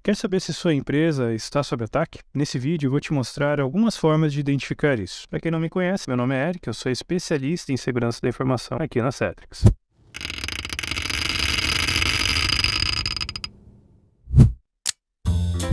Quer saber se sua empresa está sob ataque? Nesse vídeo eu vou te mostrar algumas formas de identificar isso. Para quem não me conhece, meu nome é Eric, eu sou especialista em segurança da informação aqui na Cetrix.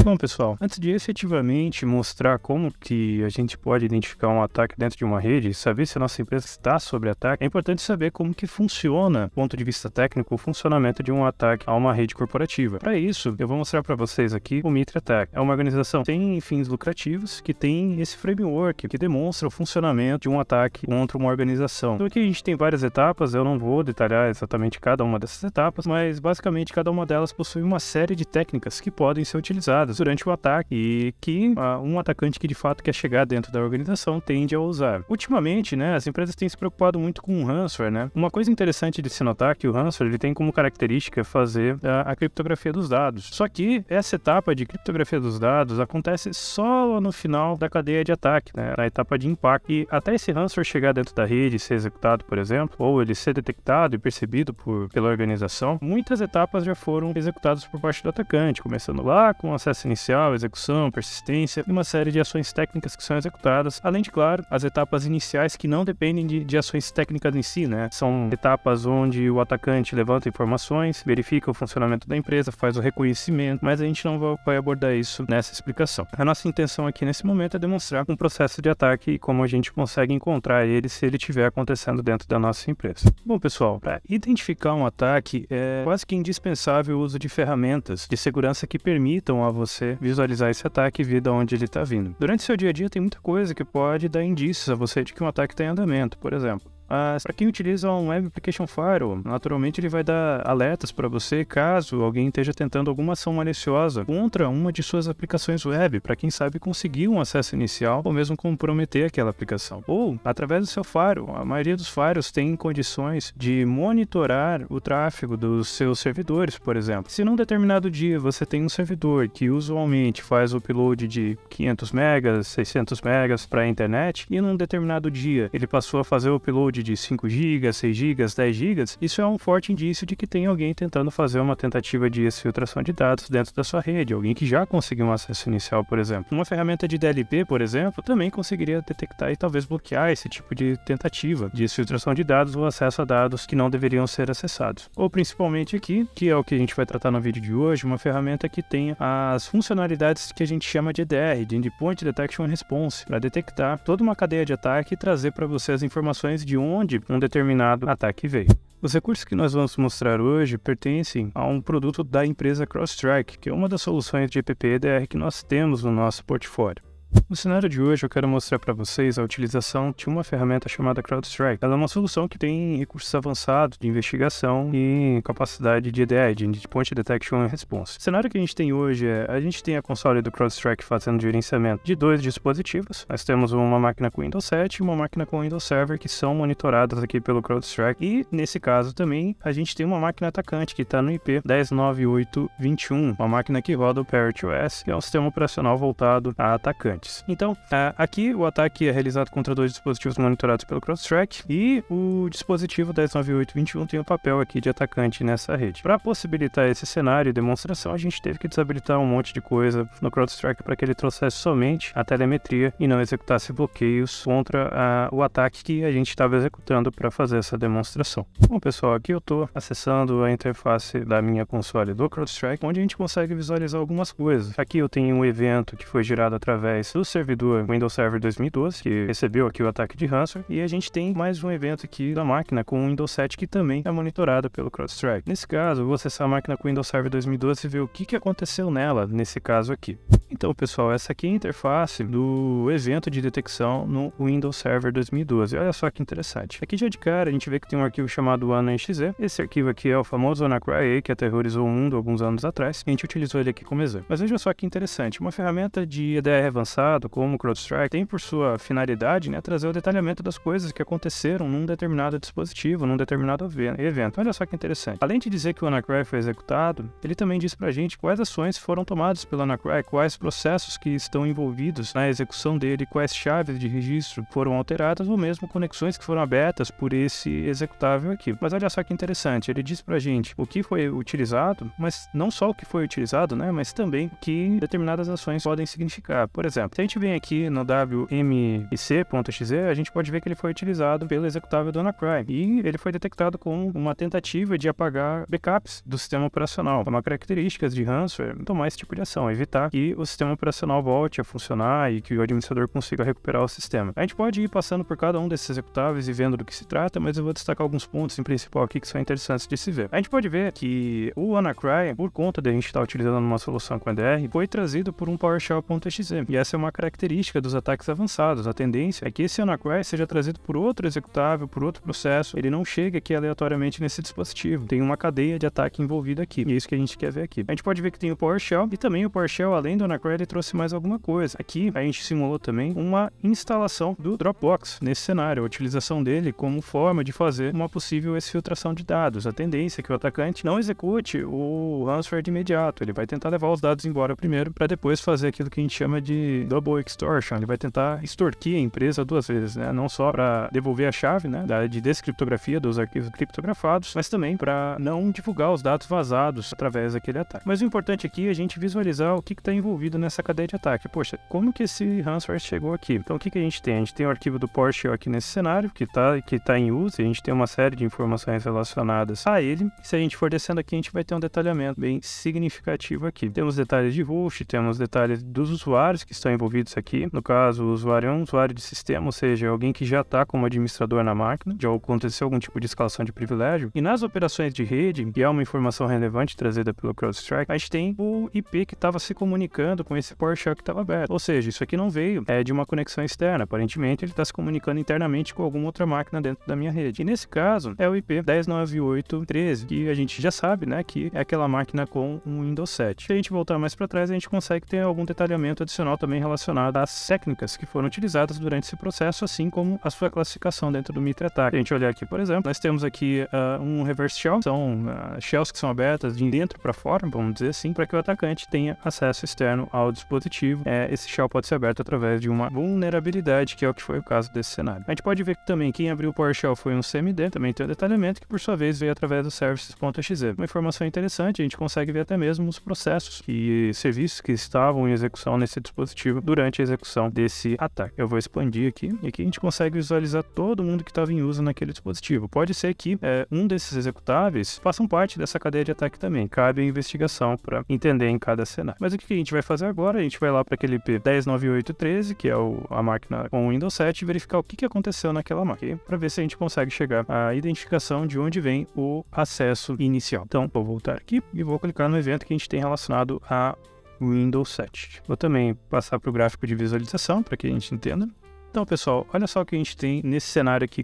Bom, pessoal, antes de efetivamente mostrar como que a gente pode identificar um ataque dentro de uma rede e saber se a nossa empresa está sob ataque, é importante saber como que funciona, do ponto de vista técnico, o funcionamento de um ataque a uma rede corporativa. Para isso, eu vou mostrar para vocês aqui o Mitre Attack. É uma organização sem fins lucrativos que tem esse framework que demonstra o funcionamento de um ataque contra uma organização. Então aqui a gente tem várias etapas, eu não vou detalhar exatamente cada uma dessas etapas, mas basicamente cada uma delas possui uma série de técnicas que podem ser utilizadas durante o ataque e que um atacante que de fato quer chegar dentro da organização tende a usar. Ultimamente, as empresas têm se preocupado muito com o ransomware, Uma coisa interessante de se notar é que o ransomware ele tem como característica fazer a criptografia dos dados. Só que essa etapa de criptografia dos dados acontece só no final da cadeia de ataque, na etapa de impacto. E até esse ransomware chegar dentro da rede e ser executado, por exemplo, ou ele ser detectado e percebido pela organização, muitas etapas já foram executadas por parte do atacante, começando lá com acesso inicial, execução, persistência e uma série de ações técnicas que são executadas, além de, claro, as etapas iniciais que não dependem de ações técnicas em si, São etapas onde o atacante levanta informações, verifica o funcionamento da empresa, faz o reconhecimento, mas a gente não vai abordar isso nessa explicação. A nossa intenção aqui nesse momento é demonstrar um processo de ataque e como a gente consegue encontrar ele se ele estiver acontecendo dentro da nossa empresa. Bom, pessoal, para identificar um ataque é quase que indispensável o uso de ferramentas de segurança que permitam a você visualizar esse ataque e ver de onde ele está vindo. Durante seu dia a dia tem muita coisa que pode dar indícios a você de que um ataque está em andamento. Por exemplo, para quem utiliza um Web Application Firewall, naturalmente ele vai dar alertas para você caso alguém esteja tentando alguma ação maliciosa contra uma de suas aplicações web, para quem sabe conseguir um acesso inicial ou mesmo comprometer aquela aplicação. Ou, através do seu firewall, a maioria dos firewalls tem condições de monitorar o tráfego dos seus servidores, por exemplo. Se num determinado dia você tem um servidor que usualmente faz o upload de 500 megas, 600 megas para a internet, e num determinado dia ele passou a fazer o upload de 5 GB, 6 GB, 10 GB, isso é um forte indício de que tem alguém tentando fazer uma tentativa de exfiltração de dados dentro da sua rede, alguém que já conseguiu um acesso inicial, por exemplo. Uma ferramenta de DLP, por exemplo, também conseguiria detectar e talvez bloquear esse tipo de tentativa de exfiltração de dados ou acesso a dados que não deveriam ser acessados. Ou principalmente aqui, que é o que a gente vai tratar no vídeo de hoje, uma ferramenta que tenha as funcionalidades que a gente chama de EDR, de Endpoint Detection and Response, para detectar toda uma cadeia de ataque e trazer para você as informações de onde um determinado ataque veio. Os recursos que nós vamos mostrar hoje pertencem a um produto da empresa CrowdStrike, que é uma das soluções de EPP EDR que nós temos no nosso portfólio. No cenário de hoje eu quero mostrar para vocês a utilização de uma ferramenta chamada CrowdStrike. Ela é uma solução que tem recursos avançados de investigação e capacidade de EDR, de Endpoint Detection and Response. O cenário que a gente tem hoje a gente tem a console do CrowdStrike fazendo gerenciamento de 2 dispositivos. Nós temos uma máquina com Windows 7 e uma máquina com Windows Server que são monitoradas aqui pelo CrowdStrike. E nesse caso também a gente tem uma máquina atacante que está no IP 10.98.21, uma máquina que roda o Parrot OS, que é um sistema operacional voltado a atacantes. Então, aqui o ataque é realizado contra 2 dispositivos monitorados pelo CrowdStrike e o dispositivo 10.98.21 tem o papel aqui de atacante nessa rede. Para possibilitar esse cenário e demonstração, a gente teve que desabilitar um monte de coisa no CrowdStrike para que ele trouxesse somente a telemetria e não executasse bloqueios contra o ataque que a gente estava executando para fazer essa demonstração. Bom, pessoal, aqui eu estou acessando a interface da minha console do CrowdStrike, onde a gente consegue visualizar algumas coisas. Aqui eu tenho um evento que foi gerado através do servidor Windows Server 2012, que recebeu aqui o ataque de ransomware, e a gente tem mais um evento aqui da máquina com o Windows 7 que também é monitorada pelo CrowdStrike. Nesse caso, eu vou acessar a máquina com o Windows Server 2012 e ver o que aconteceu nela nesse caso aqui. Então, pessoal, essa aqui é a interface do evento de detecção no Windows Server 2012. Olha só que interessante. Aqui já de cara a gente vê que tem um arquivo chamado ANA.exe. Esse arquivo aqui é o famoso WannaCry, que aterrorizou o mundo alguns anos atrás. A gente utilizou ele aqui como exemplo. Mas veja só que interessante. Uma ferramenta de EDR avançado, como o CrowdStrike, tem por sua finalidade trazer o detalhamento das coisas que aconteceram num determinado dispositivo, num determinado evento. Olha só que interessante. Além de dizer que o WannaCry foi executado, ele também diz pra gente quais ações foram tomadas pelo WannaCry, quais processos que estão envolvidos na execução dele, quais chaves de registro foram alteradas ou mesmo conexões que foram abertas por esse executável aqui. Mas olha só que interessante, ele diz pra gente o que foi utilizado, mas não só o que foi utilizado, né, mas também o que determinadas ações podem significar. Por exemplo, se a gente vem aqui no wmic.exe, a gente pode ver que ele foi utilizado pelo executável do WannaCry e ele foi detectado com uma tentativa de apagar backups do sistema operacional. Uma característica de ransomware é tomar esse tipo de ação, evitar que o sistema operacional volte a funcionar e que o administrador consiga recuperar o sistema. A gente pode ir passando por cada um desses executáveis e vendo do que se trata, mas eu vou destacar alguns pontos em principal aqui que são interessantes de se ver. A gente pode ver que o WannaCry, por conta de a gente estar utilizando uma solução com EDR, foi trazido por um PowerShell.exe. E essa é uma característica dos ataques avançados. A tendência é que esse WannaCry seja trazido por outro executável, por outro processo. Ele não chega aqui aleatoriamente nesse dispositivo. Tem uma cadeia de ataque envolvida aqui. E é isso que a gente quer ver aqui. A gente pode ver que tem o PowerShell e também o PowerShell, além do WannaCry, ele trouxe mais alguma coisa. Aqui a gente simulou também uma instalação do Dropbox nesse cenário, a utilização dele como forma de fazer uma possível exfiltração de dados. A tendência é que o atacante não execute o ransomware de imediato. Ele vai tentar levar os dados embora primeiro para depois fazer aquilo que a gente chama de double extortion. Ele vai tentar extorquir a empresa duas vezes, né? Não só para devolver a chave, né, de descriptografia dos arquivos criptografados, mas também para não divulgar os dados vazados através daquele ataque. Mas o importante aqui é a gente visualizar o que está envolvido nessa cadeia de ataque. Poxa, como que esse ransomware chegou aqui? Então o que a gente tem? A gente tem o arquivo do PowerShell aqui nesse cenário, que tá em uso, e a gente tem uma série de informações relacionadas a ele. Se a gente for descendo aqui, a gente vai ter um detalhamento bem significativo aqui. Temos detalhes de host, temos detalhes dos usuários que estão envolvidos aqui. No caso, o usuário é um usuário de sistema, ou seja, alguém que já está como administrador na máquina, já aconteceu algum tipo de escalação de privilégio. E nas operações de rede, que é uma informação relevante trazida pelo CrowdStrike, a gente tem o IP que estava se comunicando com esse PowerShell que estava aberto. Ou seja, isso aqui não veio de uma conexão externa. Aparentemente, ele está se comunicando internamente com alguma outra máquina dentro da minha rede. E nesse caso, é o IP 10.98.13, que a gente já sabe, né, que é aquela máquina com um Windows 7. Se a gente voltar mais para trás, a gente consegue ter algum detalhamento adicional também relacionado às técnicas que foram utilizadas durante esse processo, assim como a sua classificação dentro do Mitre Attack. Se a gente olhar aqui, por exemplo, nós temos aqui um reverse shell, são shells que são abertas de dentro para fora, vamos dizer assim, para que o atacante tenha acesso externo ao dispositivo. Esse shell pode ser aberto através de uma vulnerabilidade, que é o que foi o caso desse cenário. A gente pode ver que também quem abriu o PowerShell foi um CMD, também tem um detalhamento que por sua vez veio através do services.exe. Uma informação interessante, a gente consegue ver até mesmo os processos e serviços que estavam em execução nesse dispositivo durante a execução desse ataque. Eu vou expandir aqui, e aqui a gente consegue visualizar todo mundo que estava em uso naquele dispositivo. Pode ser que um desses executáveis façam parte dessa cadeia de ataque também. Cabe a investigação para entender em cada cenário. Mas o que a gente vai fazer agora? A gente vai lá para aquele IP 10.98.13, que é a máquina com o Windows 7, e verificar o que aconteceu naquela máquina, para ver se a gente consegue chegar à identificação de onde vem o acesso inicial. Então, vou voltar aqui e vou clicar no evento que a gente tem relacionado a Windows 7. Vou também passar para o gráfico de visualização, para que a gente entenda. Então, pessoal, olha só o que a gente tem nesse cenário aqui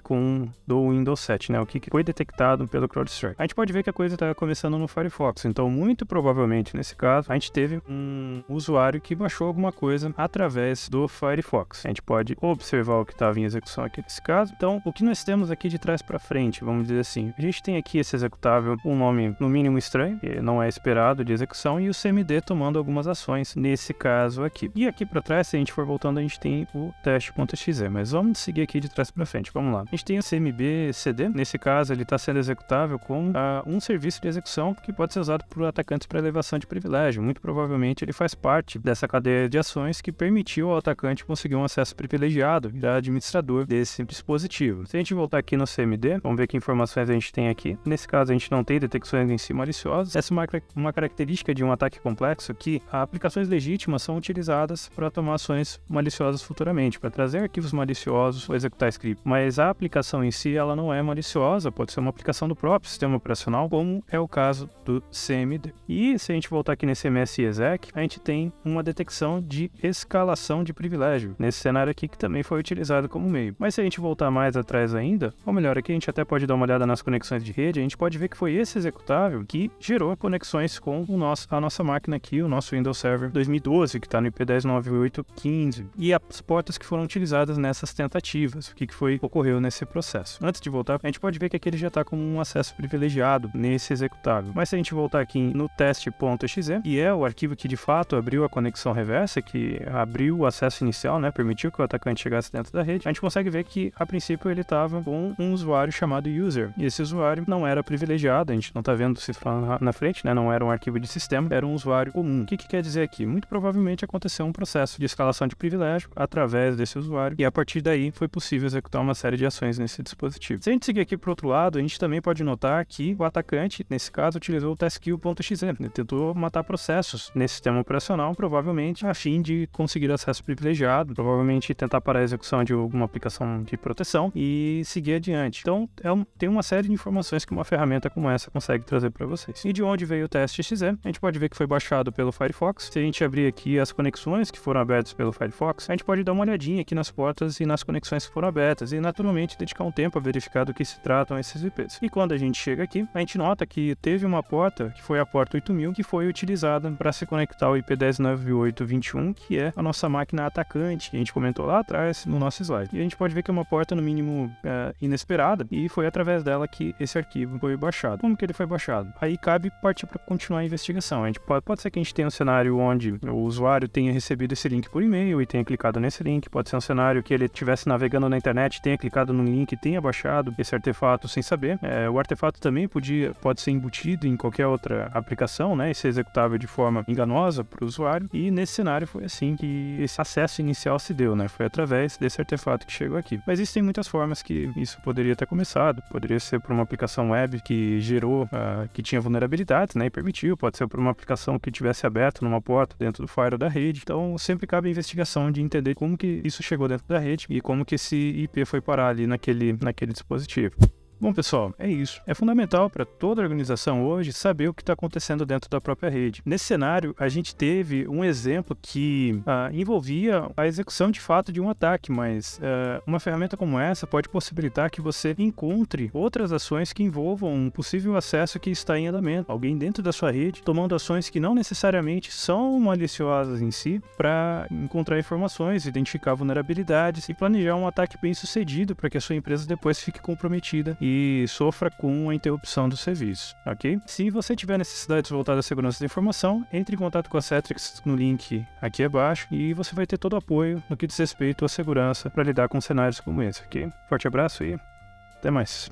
do Windows 7, né? O que foi detectado pelo CrowdStrike. A gente pode ver que a coisa está começando no Firefox. Então, muito provavelmente, nesse caso, a gente teve um usuário que baixou alguma coisa através do Firefox. A gente pode observar o que estava em execução aqui nesse caso. Então, o que nós temos aqui de trás para frente, vamos dizer assim, a gente tem aqui esse executável, um nome no mínimo estranho, que não é esperado de execução, e o CMD tomando algumas ações nesse caso aqui. E aqui para trás, se a gente for voltando, a gente tem o teste.exe. Mas vamos seguir aqui de trás para frente. Vamos lá. A gente tem o CMB CD. Nesse caso, ele está sendo executável com um serviço de execução que pode ser usado por atacantes para elevação de privilégio. Muito provavelmente, ele faz parte dessa cadeia de ações que permitiu ao atacante conseguir um acesso privilegiado, virar administrador desse dispositivo. Se a gente voltar aqui no CMD, vamos ver que informações a gente tem aqui. Nesse caso, a gente não tem detecções em si maliciosas. Essa é uma característica de um ataque complexo que aplicações legítimas são utilizadas para tomar ações maliciosas futuramente, para trazer arquivos maliciosos ou executar script. Mas a aplicação em si, ela não é maliciosa, pode ser uma aplicação do próprio sistema operacional, como é o caso do CMD. E se a gente voltar aqui nesse MSExec, a gente tem uma detecção de escalação de privilégio, nesse cenário aqui que também foi utilizado como meio. Mas se a gente voltar mais atrás ainda, ou melhor, aqui a gente até pode dar uma olhada nas conexões de rede, a gente pode ver que foi esse executável que gerou conexões com a nossa máquina aqui, o nosso Windows Server 2012, que está no IP 10.98.15, e as portas que foram utilizadas utilizadas nessas tentativas, o que ocorreu nesse processo. Antes de voltar, a gente pode ver que aqui ele já está com um acesso privilegiado nesse executável. Mas se a gente voltar aqui no teste.exe, que é o arquivo que de fato abriu a conexão reversa, que abriu o acesso inicial, né, permitiu que o atacante chegasse dentro da rede, a gente consegue ver que a princípio ele estava com um usuário chamado user, e esse usuário não era privilegiado, a gente não está vendo cifrando na frente, né, não era um arquivo de sistema, era um usuário comum. O que quer dizer aqui? Muito provavelmente aconteceu um processo de escalação de privilégio através desse usuário, e a partir daí foi possível executar uma série de ações nesse dispositivo. Se a gente seguir aqui para o outro lado, a gente também pode notar que o atacante, nesse caso, utilizou o taskqueue.exe, ele tentou matar processos nesse sistema operacional, provavelmente a fim de conseguir acesso privilegiado, provavelmente tentar parar a execução de alguma aplicação de proteção e seguir adiante. Então, tem uma série de informações que uma ferramenta como essa consegue trazer para vocês. E de onde veio o teste.exe? A gente pode ver que foi baixado pelo Firefox. Se a gente abrir aqui as conexões que foram abertas pelo Firefox, a gente pode dar uma olhadinha aqui nas portas e nas conexões que foram abertas e, naturalmente, dedicar um tempo a verificar do que se tratam esses IPs. E quando a gente chega aqui, a gente nota que teve uma porta, que foi a porta 8000, que foi utilizada para se conectar ao IP 10.98.21, que é a nossa máquina atacante, que a gente comentou lá atrás no nosso slide. E a gente pode ver que é uma porta, no mínimo, inesperada, e foi através dela que esse arquivo foi baixado. Como que ele foi baixado? Aí cabe partir para continuar a investigação. A gente pode ser que a gente tenha um cenário onde o usuário tenha recebido esse link por e-mail e tenha clicado nesse link. Pode ser um cenário que ele estivesse navegando na internet, tenha clicado no link e tenha baixado esse artefato sem saber. O artefato também pode ser embutido em qualquer outra aplicação, né, e ser executável de forma enganosa para o usuário. E nesse cenário foi assim que esse acesso inicial se deu, né? Foi através desse artefato que chegou aqui. Mas existem muitas formas que isso poderia ter começado. Poderia ser por uma aplicação web que gerou, que tinha vulnerabilidades, né, e permitiu. Pode ser por uma aplicação que tivesse aberto numa porta dentro do firewall da rede. Então, sempre cabe a investigação de entender como que isso chegou dentro da rede e como que esse IP foi parar ali naquele dispositivo. Bom, pessoal, é isso. É fundamental para toda organização hoje saber o que está acontecendo dentro da própria rede. Nesse cenário, a gente teve um exemplo que envolvia a execução de fato de um ataque, mas uma ferramenta como essa pode possibilitar que você encontre outras ações que envolvam um possível acesso que está em andamento. Alguém dentro da sua rede tomando ações que não necessariamente são maliciosas em si para encontrar informações, identificar vulnerabilidades e planejar um ataque bem sucedido para que a sua empresa depois fique comprometida e sofra com a interrupção do serviço, ok? Se você tiver necessidades voltadas à segurança da informação, entre em contato com a Cetrix no link aqui abaixo e você vai ter todo o apoio no que diz respeito à segurança para lidar com cenários como esse, ok? Forte abraço e até mais!